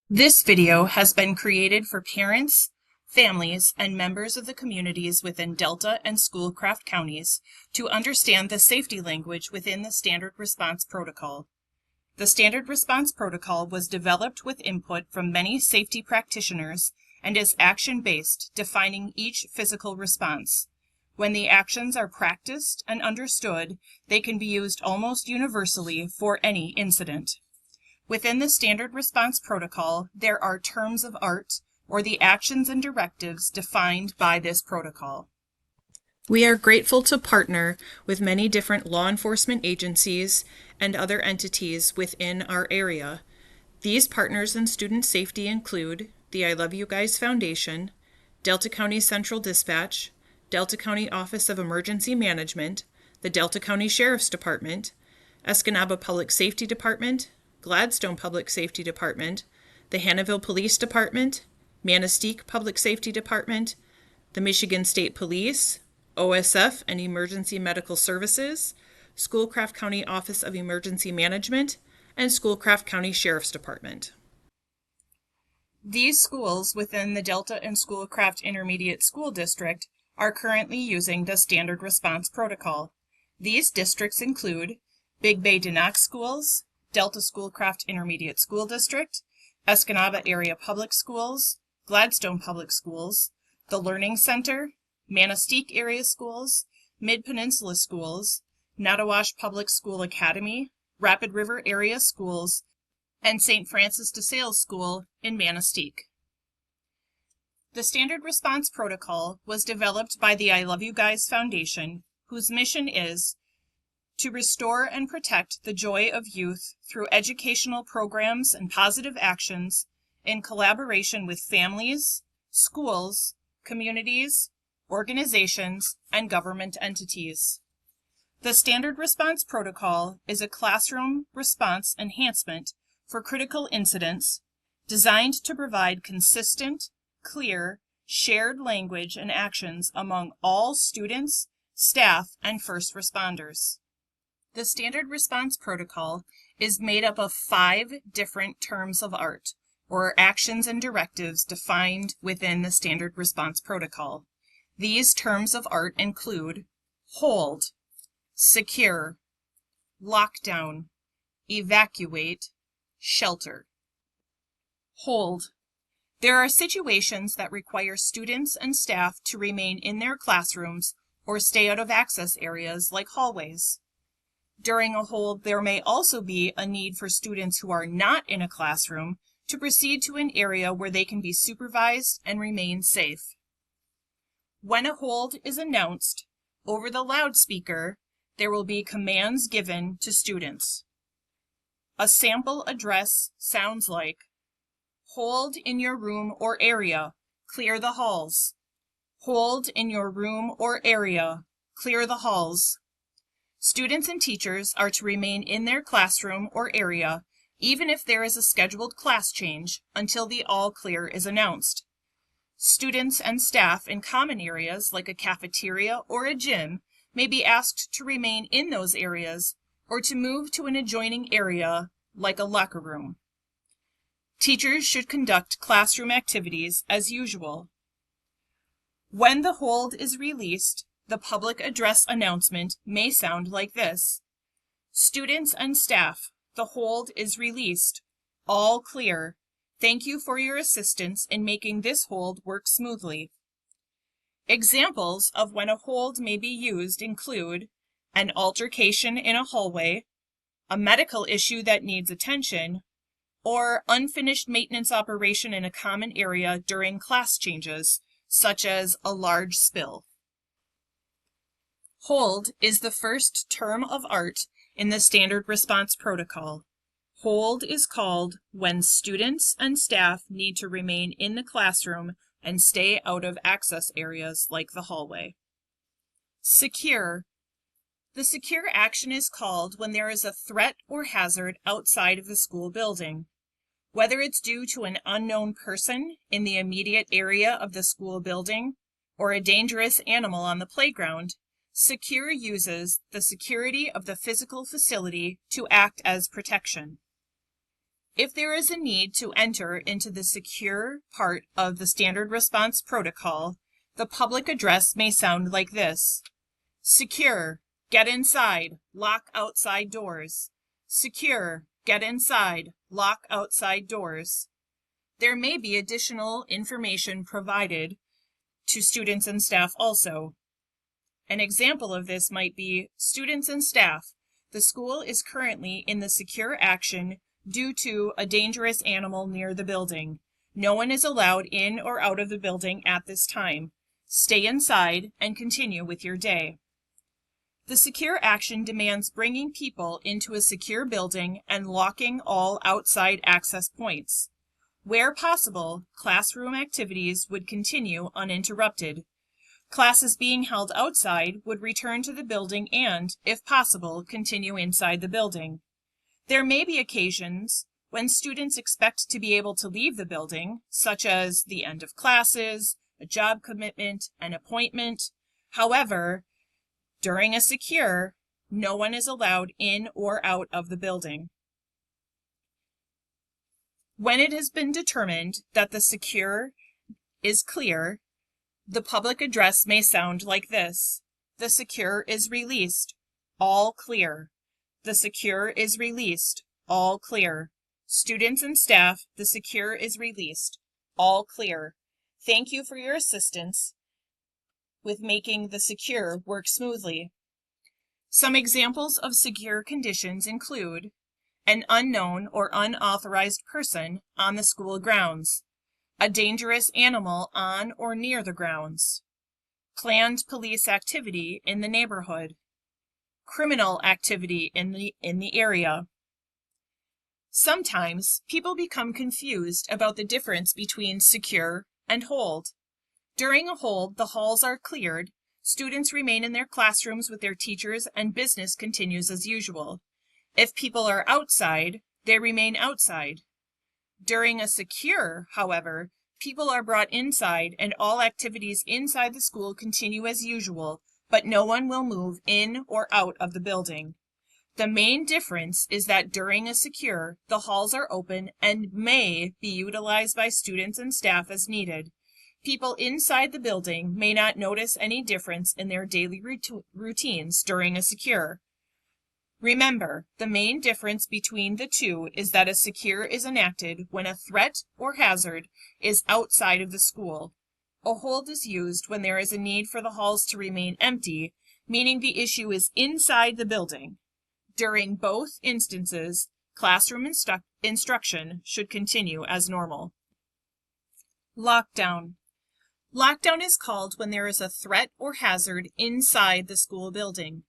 This video has been created for parents, families, and members of the communities within Delta and Schoolcraft Counties to understand the safety language within the Standard Response Protocol. The Standard Response Protocol was developed with input from many safety practitioners and is action-based, defining each physical response. When the actions are practiced and understood, they can be used almost universally for any incident. Within the Standard Response Protocol, there are terms of art, or the actions and directives defined by this protocol. We are grateful to partner with many different law enforcement agencies and other entities within our area. These partners in student safety include the I Love You Guys Foundation, Delta County Central Dispatch, Delta County Office of Emergency Management, the Delta County Sheriff's Department, Escanaba Public Safety Department, Gladstone Public Safety Department, the Hannahville Police Department, Manistee Public Safety Department, the Michigan State Police, OSF and Emergency Medical Services, Schoolcraft County Office of Emergency Management, and Schoolcraft County Sheriff's Department. These schools within the Delta and Schoolcraft Intermediate School District are currently using the Standard Response Protocol. These districts include Big Bay Denox Schools, Delta Schoolcraft Intermediate School District, Escanaba Area Public Schools, Gladstone Public Schools, the Learning Center, Manistee Area Schools, Mid-Peninsula Schools, Nottawash Public School Academy, Rapid River Area Schools, and St. Francis de Sales School in Manistee. The Standard Response Protocol was developed by the I Love You Guys Foundation, whose mission is to restore and protect the joy of youth through educational programs and positive actions in collaboration with families, schools, communities, organizations, and government entities. The Standard Response Protocol is a classroom response enhancement for critical incidents designed to provide consistent, clear, shared language and actions among all students, staff, and first responders. The Standard Response Protocol is made up of 5 different terms of art, or actions and directives defined within the Standard Response Protocol. These terms of art include hold, secure, lockdown, evacuate, shelter. Hold. There are situations that require students and staff to remain in their classrooms or stay out of access areas like hallways. During a hold, there may also be a need for students who are not in a classroom to proceed to an area where they can be supervised and remain safe. When a hold is announced over the loudspeaker, there will be commands given to students. A sample address sounds like, "Hold in your room or area, clear the halls. Hold in your room or area, clear the halls." Students and teachers are to remain in their classroom or area, even if there is a scheduled class change, until the all clear is announced. Students and staff in common areas like a cafeteria or a gym may be asked to remain in those areas or to move to an adjoining area like a locker room. Teachers should conduct classroom activities as usual. When the hold is released, the public address announcement may sound like this: "Students and staff, the hold is released. All clear. Thank you for your assistance in making this hold work smoothly." Examples of when a hold may be used include an altercation in a hallway, a medical issue that needs attention, or unfinished maintenance operation in a common area during class changes, such as a large spill. Hold is the first term of art in the Standard Response Protocol. Hold is called when students and staff need to remain in the classroom and stay out of access areas like the hallway. Secure. The secure action is called when there is a threat or hazard outside of the school building. Whether it's due to an unknown person in the immediate area of the school building or a dangerous animal on the playground, secure uses the security of the physical facility to act as protection. If there is a need to enter into the secure part of the standard response protocol, the public address may sound like this. Secure, get inside, lock outside doors. Secure, get inside, lock outside doors. There may be additional information provided to students and staff also. An example of this might be, students and staff, the school is currently in the secure action due to a dangerous animal near the building. No one is allowed in or out of the building at this time. Stay inside and continue with your day. The secure action demands bringing people into a secure building and locking all outside access points. Where possible, classroom activities would continue uninterrupted. Classes being held outside would return to the building and, if possible, continue inside the building. There may be occasions when students expect to be able to leave the building, such as the end of classes, a job commitment, an appointment. However, during a secure, no one is allowed in or out of the building. When it has been determined that the secure is clear, the public address may sound like this. The secure is released. All clear. The secure is released. All clear. Students and staff, the secure is released. All clear. Thank you for your assistance with making the secure work smoothly. Some examples of secure conditions include an unknown or unauthorized person on the school grounds, a dangerous animal on or near the grounds, planned police activity in the neighborhood, criminal activity in the area. Sometimes people become confused about the difference between secure and hold. During a hold, the halls are cleared, students remain in their classrooms with their teachers, and business continues as usual. If people are outside, they remain outside. During a secure, however, people are brought inside and all activities inside the school continue as usual, but no one will move in or out of the building. The main difference is that during a secure, the halls are open and may be utilized by students and staff as needed. People inside the building may not notice any difference in their daily routines during a secure. Remember, the main difference between the two is that a secure is enacted when a threat or hazard is outside of the school. A hold is used when there is a need for the halls to remain empty, meaning the issue is inside the building. During both instances, classroom instruction should continue as normal. Lockdown. Lockdown is called when there is a threat or hazard inside the school building.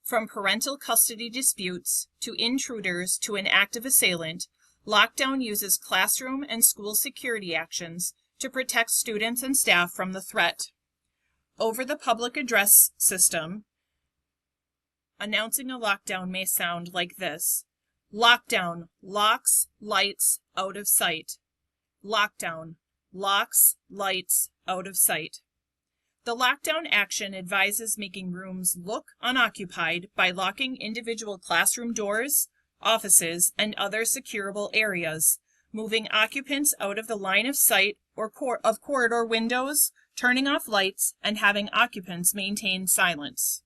From parental custody disputes to intruders to an active assailant, lockdown uses classroom and school security actions to protect students and staff from the threat. Over the public address system, announcing a lockdown may sound like this. Lockdown, locks, lights, out of sight. Lockdown, locks, lights, out of sight. The lockdown action advises making rooms look unoccupied by locking individual classroom doors, offices, and other securable areas, moving occupants out of the line of sight or of corridor windows, turning off lights, and having occupants maintain silence.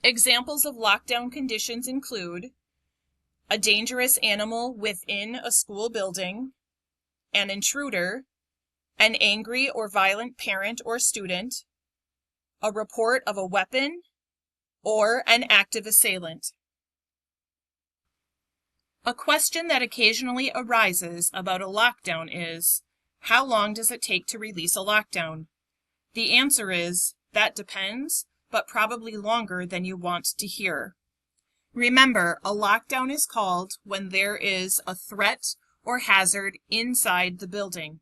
Examples of lockdown conditions include a dangerous animal within a school building, an intruder, an angry or violent parent or student, a report of a weapon, or an active assailant. A question that occasionally arises about a lockdown is, how long does it take to release a lockdown? The answer is, that depends, but probably longer than you want to hear. Remember, a lockdown is called when there is a threat or hazard inside the building.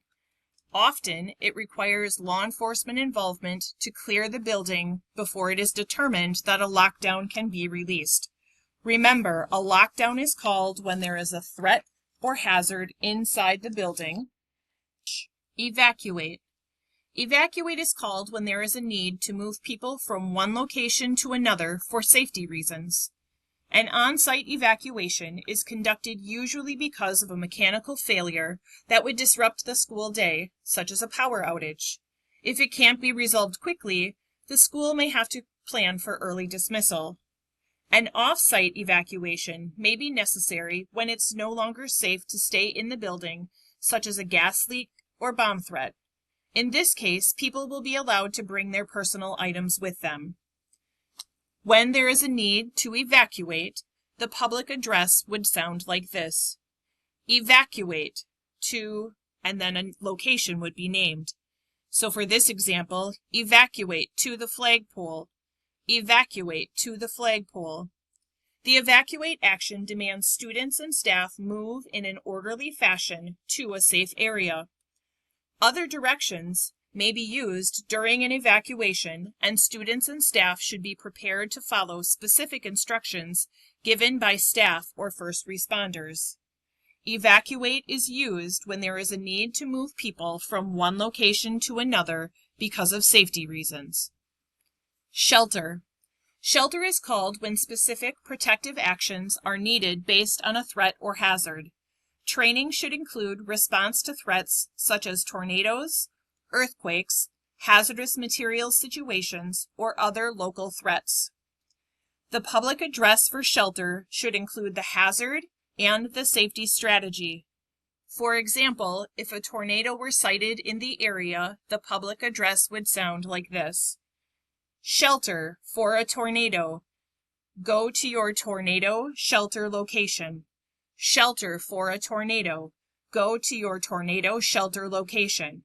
Often, it requires law enforcement involvement to clear the building before it is determined that a lockdown can be released. Remember, a lockdown is called when there is a threat or hazard inside the building. Evacuate. Evacuate is called when there is a need to move people from one location to another for safety reasons. An on-site evacuation is conducted usually because of a mechanical failure that would disrupt the school day, such as a power outage. If it can't be resolved quickly, the school may have to plan for early dismissal. An off-site evacuation may be necessary when it's no longer safe to stay in the building, such as a gas leak or bomb threat. In this case, people will be allowed to bring their personal items with them. When there is a need to evacuate, the public address would sound like this. Evacuate to, and then a location would be named. So for this example, evacuate to the flagpole. Evacuate to the flagpole. The evacuate action demands students and staff move in an orderly fashion to a safe area. Other directions may be used during an evacuation, and students and staff should be prepared to follow specific instructions given by staff or first responders. Evacuate is used when there is a need to move people from one location to another because of safety reasons. Shelter. Shelter is called when specific protective actions are needed based on a threat or hazard. Training should include response to threats such as tornadoes, earthquakes, hazardous materials situations, or other local threats. The public address for shelter should include the hazard and the safety strategy. For example, if a tornado were sighted in the area, the public address would sound like this. Shelter for a tornado. Go to your tornado shelter location. Shelter for a tornado. Go to your tornado shelter location.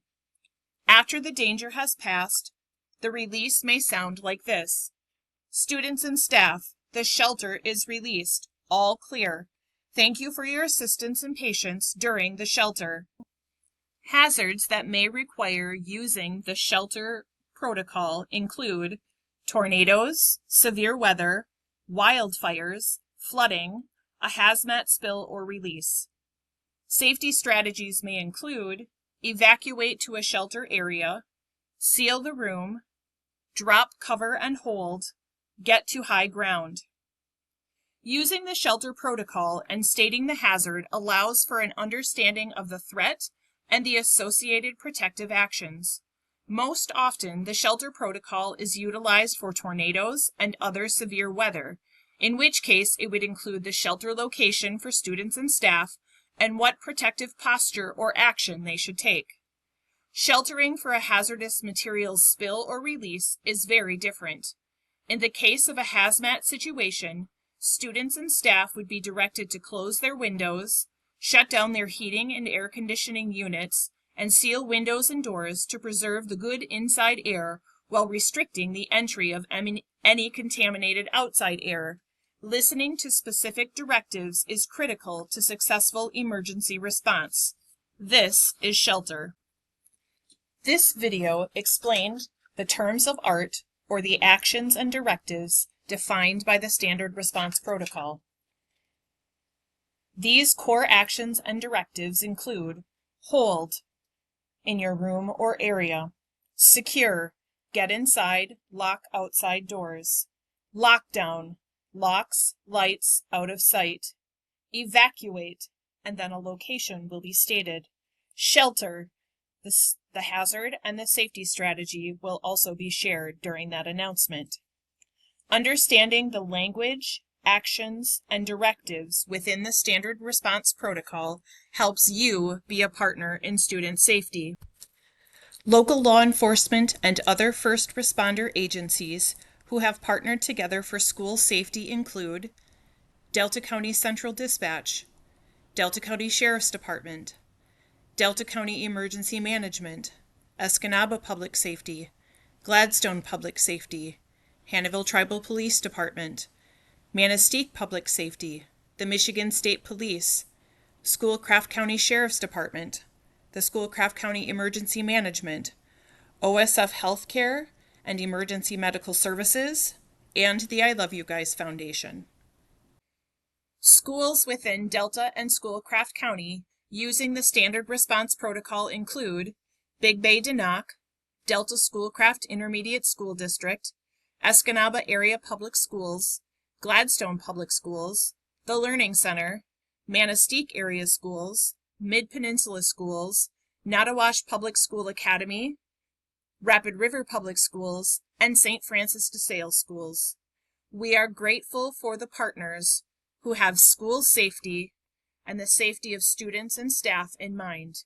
After the danger has passed, the release may sound like this. Students and staff, the shelter is released. All clear. Thank you for your assistance and patience during the shelter. Hazards that may require using the shelter protocol include tornadoes, severe weather, wildfires, flooding, a hazmat spill or release. Safety strategies may include evacuate to a shelter area, seal the room, drop, cover, and hold, get to high ground. Using the shelter protocol and stating the hazard allows for an understanding of the threat and the associated protective actions. Most often, the shelter protocol is utilized for tornadoes and other severe weather, in which case it would include the shelter location for students and staff and what protective posture or action they should take. Sheltering for a hazardous materials spill or release is very different. In the case of a hazmat situation, students and staff would be directed to close their windows, shut down their heating and air conditioning units, and seal windows and doors to preserve the good inside air while restricting the entry of any contaminated outside air. Listening to specific directives is critical to successful emergency response. This is shelter. This video explained the terms of art, or the actions and directives defined by the Standard Response Protocol. These core actions and directives include hold, in your room or area. Secure, get inside, lock outside doors. Lockdown, locks, lights, out of sight. Evacuate, and then a location will be stated. Shelter, the hazard and the safety strategy will also be shared during that announcement. Understanding the language, actions, and directives within the Standard Response Protocol helps you be a partner in student safety. Local law enforcement and other first responder agencies who have partnered together for school safety include Delta County Central Dispatch, Delta County Sheriff's Department, Delta County Emergency Management, Escanaba Public Safety, Gladstone Public Safety, Hannahville Tribal Police Department, Manistee Public Safety, the Michigan State Police, Schoolcraft County Sheriff's Department, the Schoolcraft County Emergency Management, OSF Healthcare and Emergency Medical Services, and the I Love You Guys Foundation. Schools within Delta and Schoolcraft County using the Standard Response Protocol include Big Bay-Denock, Delta Schoolcraft Intermediate School District, Escanaba Area Public Schools, Gladstone Public Schools, the Learning Center, Manistee Area Schools, Mid-Peninsula Schools, Nottawash Public School Academy, Rapid River Public Schools, and St. Francis de Sales Schools. We are grateful for the partners who have school safety and the safety of students and staff in mind.